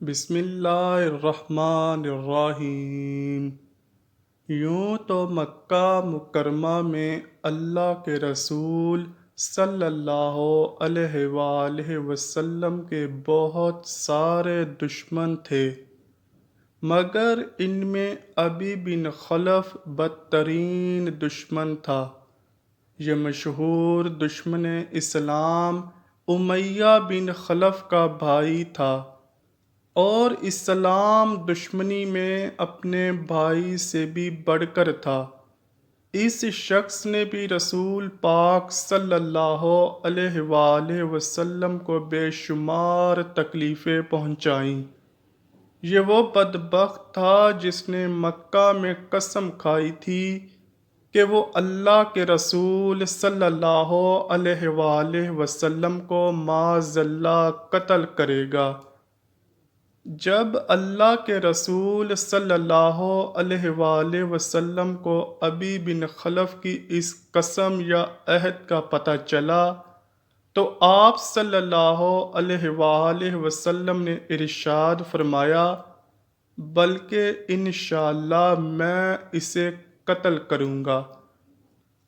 بسم اللہ الرحمن الرحیم۔ یوں تو مکہ مکرمہ میں اللہ کے رسول صلی اللہ علیہ وآلہ وسلم کے بہت سارے دشمن تھے، مگر ان میں ابی بن خلف بدترین دشمن تھا۔ یہ مشہور دشمن اسلام امیہ بن خلف کا بھائی تھا، اور اسلام دشمنی میں اپنے بھائی سے بھی بڑھ کر تھا۔ اس شخص نے بھی رسول پاک صلی اللہ علیہ وآلہ وسلم کو بے شمار تکلیفیں پہنچائیں۔ یہ وہ بدبخت تھا جس نے مکہ میں قسم کھائی تھی کہ وہ اللہ کے رسول صلی اللہ علیہ وآلہ وسلم کو معاذ اللہ قتل کرے گا۔ جب اللہ کے رسول صلی اللہ علیہ وآلہ وسلم کو ابی بن خلف کی اس قسم یا عہد کا پتہ چلا تو آپ صلی اللہ علیہ وآلہ وسلم نے ارشاد فرمایا، بلکہ انشاءاللہ میں اسے قتل کروں گا۔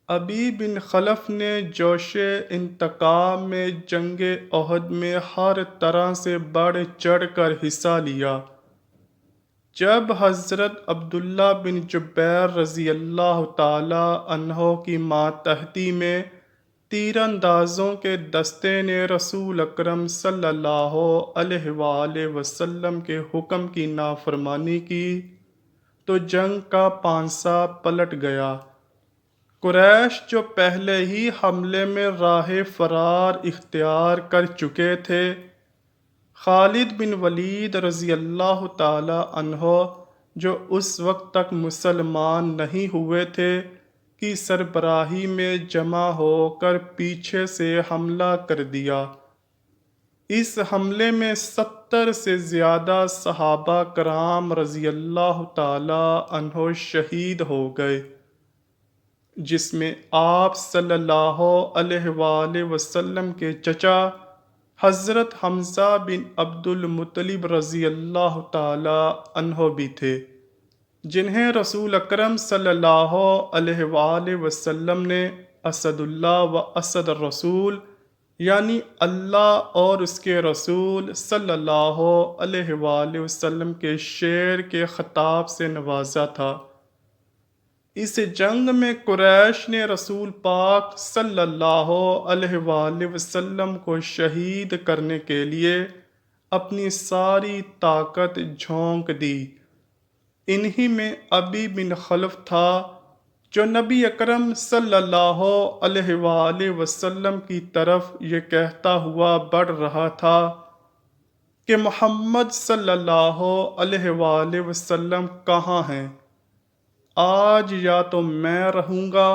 ابی بن خلف نے جوش انتقام میں جنگ احد میں ہر طرح سے بڑھ چڑھ کر حصہ لیا۔ جب حضرت عبداللہ بن جبیر رضی اللہ تعالی عنہ کی ماتحتی میں تیر اندازوں کے دستے نے رسول اکرم صلی اللہ علیہ وآلہ وسلم کے حکم کی نافرمانی کی تو جنگ کا پانسا پلٹ گیا۔ قریش جو پہلے ہی حملے میں راہ فرار اختیار کر چکے تھے، خالد بن ولید رضی اللہ تعالی عنہ جو اس وقت تک مسلمان نہیں ہوئے تھے کی سربراہی میں جمع ہو کر پیچھے سے حملہ کر دیا۔ اس حملے میں 70 سے زیادہ صحابہ کرام رضی اللہ تعالی عنہ شہید ہو گئے، جس میں آپ صلی اللہ علیہ وآلہ وسلم کے چچا حضرت حمزہ بن عبد المطلب رضی اللہ تعالی عنہ بھی تھے، جنہیں رسول اکرم صلی اللہ علیہ وآلہ وسلم نے اسد اللہ و اسد الرسول، یعنی اللہ اور اس کے رسول صلی اللہ علیہ وآلہ وسلم کے شیر کے خطاب سے نوازا تھا۔ اس جنگ میں قریش نے رسول پاک صلی اللہ علیہ وآلہ وسلم کو شہید کرنے کے لیے اپنی ساری طاقت جھونک دی۔ انہی میں ابی بن خلف تھا جو نبی اکرم صلی اللہ علیہ وآلہ وسلم کی طرف یہ کہتا ہوا بڑھ رہا تھا کہ محمد صلی اللہ علیہ وآلہ وسلم کہاں ہیں؟ آج یا تو میں رہوں گا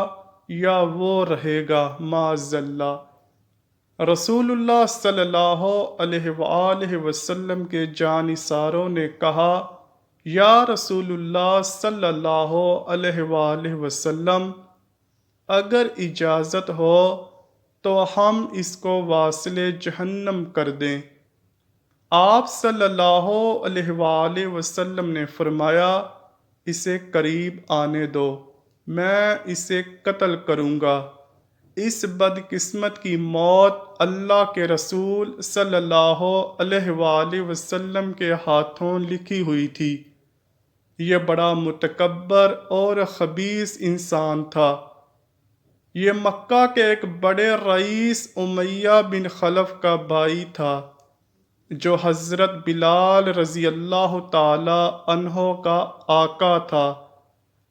یا وہ رہے گا معاذ اللہ۔ رسول اللہ صلی اللہ علیہ وآلہ وسلم کے جانثاروں نے کہا، یا رسول اللہ صلی اللہ علیہ وآلہ وسلم، اگر اجازت ہو تو ہم اس کو واصل جہنم کر دیں۔ آپ صلی اللہ علیہ وآلہ وسلم نے فرمایا، اسے قریب آنے دو، میں اسے قتل کروں گا۔ اس بدقسمت کی موت اللہ کے رسول صلی اللہ علیہ وآلہ وسلم کے ہاتھوں لکھی ہوئی تھی۔ یہ بڑا متکبر اور خبیث انسان تھا۔ یہ مکہ کے ایک بڑے رئیس امیہ بن خلف کا بھائی تھا، جو حضرت بلال رضی اللہ تعالی عنہ کا آقا تھا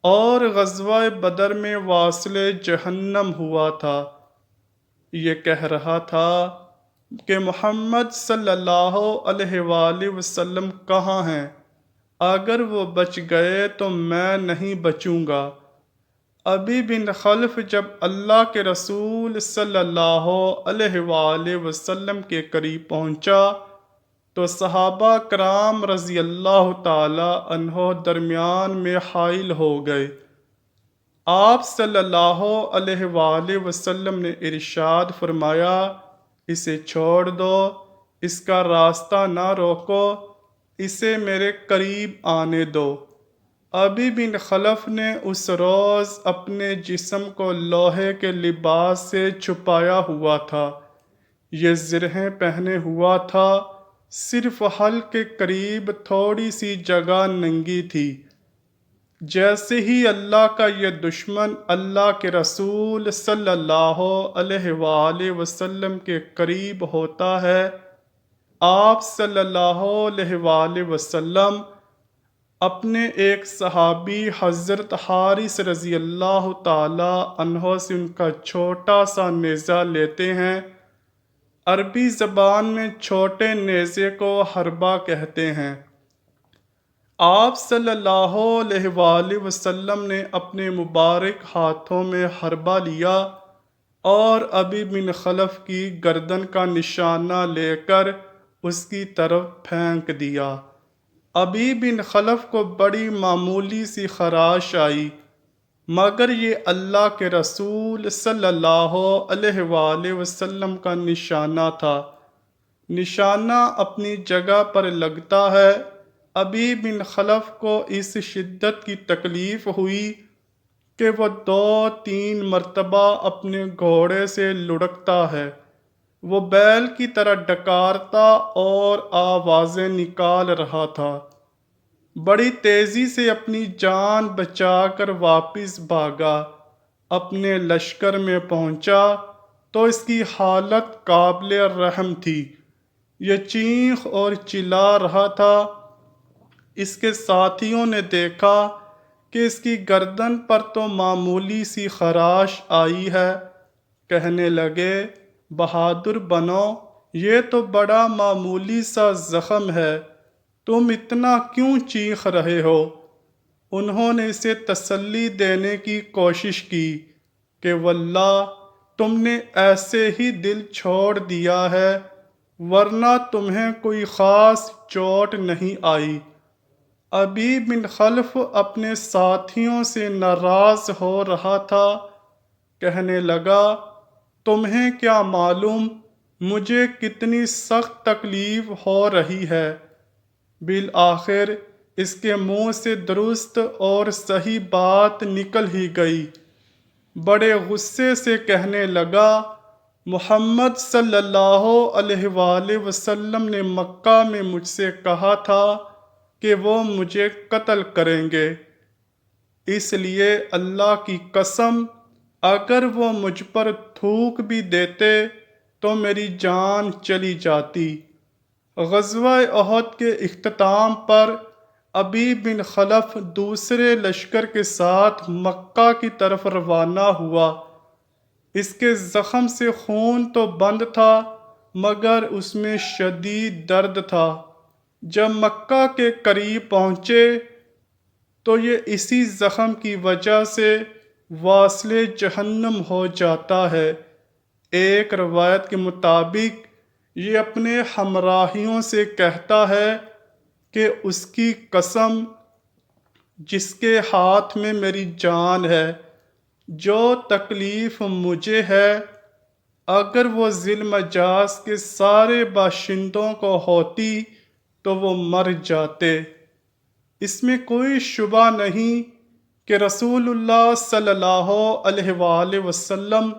اور غزوہ بدر میں واصل جہنم ہوا تھا۔ یہ کہہ رہا تھا کہ محمد صلی اللہ علیہ وآلہ وسلم کہاں ہیں؟ اگر وہ بچ گئے تو میں نہیں بچوں گا۔ ابی بن خلف جب اللہ کے رسول صلی اللہ علیہ وآلہ وسلم کے قریب پہنچا تو صحابہ کرام رضی اللہ تعالی عنہ درمیان میں حائل ہو گئے۔ آپ صلی اللہ علیہ وآلہ وسلم نے ارشاد فرمایا، اسے چھوڑ دو، اس کا راستہ نہ روکو، اسے میرے قریب آنے دو۔ ابی بن خلف نے اس روز اپنے جسم کو لوہے کے لباس سے چھپایا ہوا تھا، یہ زرہیں پہنے ہوا تھا، صرف حلق کے قریب تھوڑی سی جگہ ننگی تھی۔ جیسے ہی اللہ کا یہ دشمن اللہ کے رسول صلی اللہ علیہ وآلہ وسلم کے قریب ہوتا ہے، آپ صلی اللہ علیہ وآلہ وسلم اپنے ایک صحابی حضرت حارث رضی اللہ تعالی عنہ سے ان کا چھوٹا سا نیزہ لیتے ہیں۔ عربی زبان میں چھوٹے نیزے کو حربہ کہتے ہیں۔ آپ صلی اللہ علیہ وآلہ وسلم نے اپنے مبارک ہاتھوں میں حربہ لیا اور ابی بن خلف کی گردن کا نشانہ لے کر اس کی طرف پھینک دیا۔ ابی بن خلف کو بڑی معمولی سی خراش آئی، مگر یہ اللہ کے رسول صلی اللہ علیہ وآلہ وسلم کا نشانہ تھا۔ نشانہ اپنی جگہ پر لگتا ہے۔ ابی بن خلف کو اس شدت کی تکلیف ہوئی کہ وہ 2-3 مرتبہ اپنے گھوڑے سے لڑکتا ہے، وہ بیل کی طرح ڈکارتا اور آوازیں نکال رہا تھا۔ بڑی تیزی سے اپنی جان بچا کر واپس بھاگا، اپنے لشکر میں پہنچا تو اس کی حالت قابل رحم تھی، یہ چیخ اور چلا رہا تھا۔ اس کے ساتھیوں نے دیکھا کہ اس کی گردن پر تو معمولی سی خراش آئی ہے، کہنے لگے بہادر بنو، یہ تو بڑا معمولی سا زخم ہے، تم اتنا کیوں چیخ رہے ہو؟ انہوں نے اسے تسلی دینے کی کوشش کی کہ واللہ تم نے ایسے ہی دل چھوڑ دیا ہے، ورنہ تمہیں کوئی خاص چوٹ نہیں آئی۔ ابی بن خلف اپنے ساتھیوں سے ناراض ہو رہا تھا، کہنے لگا تمہیں کیا معلوم مجھے کتنی سخت تکلیف ہو رہی ہے۔ بالآخر اس کے منہ سے درست اور صحیح بات نکل ہی گئی، بڑے غصے سے کہنے لگا محمد صلی اللہ علیہ وآلہ وسلم نے مکہ میں مجھ سے کہا تھا کہ وہ مجھے قتل کریں گے، اس لیے اللہ کی قسم اگر وہ مجھ پر تھوک بھی دیتے تو میری جان چلی جاتی۔ غزوہ احد کے اختتام پر ابی بن خلف دوسرے لشکر کے ساتھ مکہ کی طرف روانہ ہوا۔ اس کے زخم سے خون تو بند تھا مگر اس میں شدید درد تھا۔ جب مکہ کے قریب پہنچے تو یہ اسی زخم کی وجہ سے واصل جہنم ہو جاتا ہے۔ ایک روایت کے مطابق یہ اپنے ہمراہیوں سے کہتا ہے کہ اس کی قسم جس کے ہاتھ میں میری جان ہے، جو تکلیف مجھے ہے اگر وہ ذی المجاز کے سارے باشندوں کو ہوتی تو وہ مر جاتے۔ اس میں کوئی شبہ نہیں کہ رسول اللہ صلی اللہ علیہ وآلہ وسلم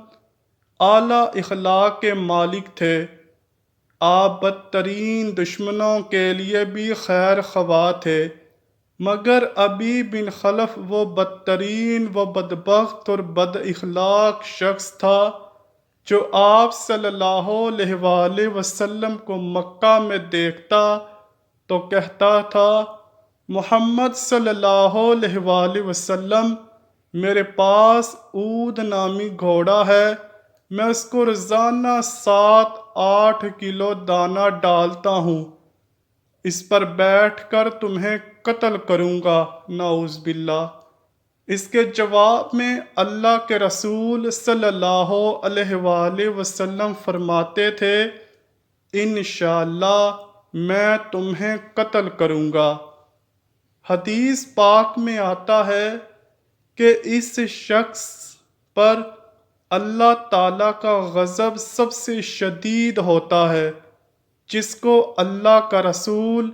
اعلیٰ اخلاق کے مالک تھے۔ آپ بدترین دشمنوں کے لیے بھی خیر خواہ تھے، مگر ابی بن خلف وہ بدترین و بدبخت اور بد اخلاق شخص تھا جو آپ صلی اللہ علیہ وآلہ وسلم کو مکہ میں دیکھتا تو کہتا تھا محمد صلی اللہ علیہ وآلہ وسلم میرے پاس عود نامی گھوڑا ہے، میں اس کو روزانہ 7-8 کلو دانہ ڈالتا ہوں، اس پر بیٹھ کر تمہیں قتل کروں گا، نعوذ باللہ۔ اس کے جواب میں اللہ کے رسول صلی اللہ علیہ وآلہ وسلم فرماتے تھے انشاءاللہ میں تمہیں قتل کروں گا۔ حدیث پاک میں آتا ہے کہ اس شخص پر اللہ تعالیٰ کا غضب سب سے شدید ہوتا ہے جس کو اللہ کا رسول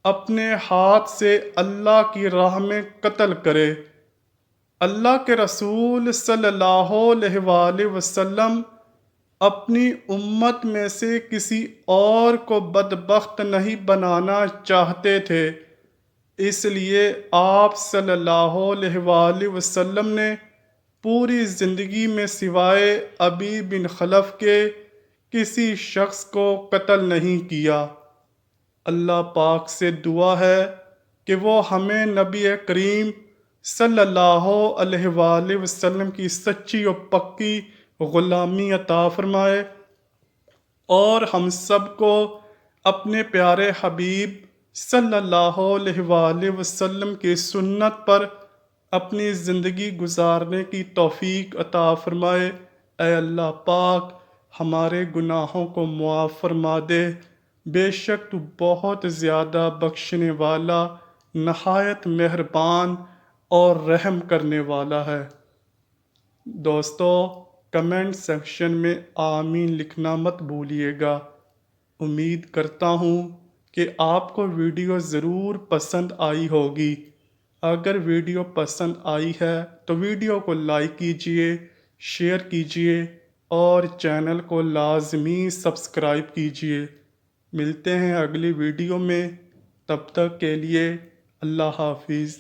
اپنے ہاتھ سے اللہ کی راہ میں قتل کرے۔ اللہ کے رسول صلی اللہ علیہ وآلہ وسلم اپنی امت میں سے کسی اور کو بدبخت نہیں بنانا چاہتے تھے، اس لیے آپ صلی اللہ علیہ وآلہ وسلم نے پوری زندگی میں سوائے ابی بن خلف کے کسی شخص کو قتل نہیں کیا۔ اللہ پاک سے دعا ہے کہ وہ ہمیں نبی کریم صلی اللہ علیہ وآلہ وسلم کی سچی و پکی غلامی عطا فرمائے، اور ہم سب کو اپنے پیارے حبیب صلی اللہ علیہ وآلہ وسلم کی سنت پر اپنی زندگی گزارنے کی توفیق عطا فرمائے۔ اے اللہ پاک، ہمارے گناہوں کو معاف فرما دے، بے شک تو بہت زیادہ بخشنے والا، نہایت مہربان اور رحم کرنے والا ہے۔ دوستو، کمنٹ سیکشن میں آمین لکھنا مت بھولیے گا۔ امید کرتا ہوں کہ آپ کو ویڈیو ضرور پسند آئی ہوگی۔ اگر ویڈیو پسند آئی ہے تو ویڈیو کو لائک کیجئے، شیئر کیجئے اور چینل کو لازمی سبسکرائب کیجئے۔ ملتے ہیں اگلی ویڈیو میں، تب تک کے لیے اللہ حافظ۔